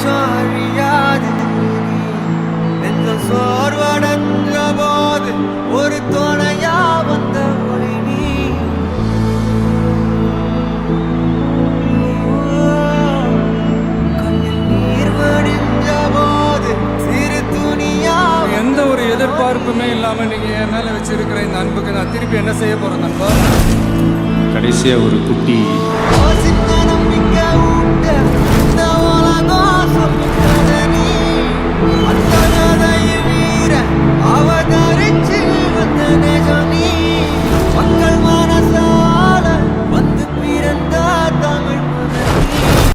அழியாது எந்த சோர்வடைஞ்ச போது ஒரு துணையா வந்த ஒளி நீ. கண்ணில் நீர் வடிஞ்ச போது சிறு துணியா எந்த ஒரு எதிர்பார்ப்புமே இல்லாம நீங்க என் மேல வச்சிருக்கிற இந்த அன்புக்கு நான் திருப்பி என்ன செய்ய போறேன் நண்பா? கடைசியா ஒரு குட்டி யோசிச்ச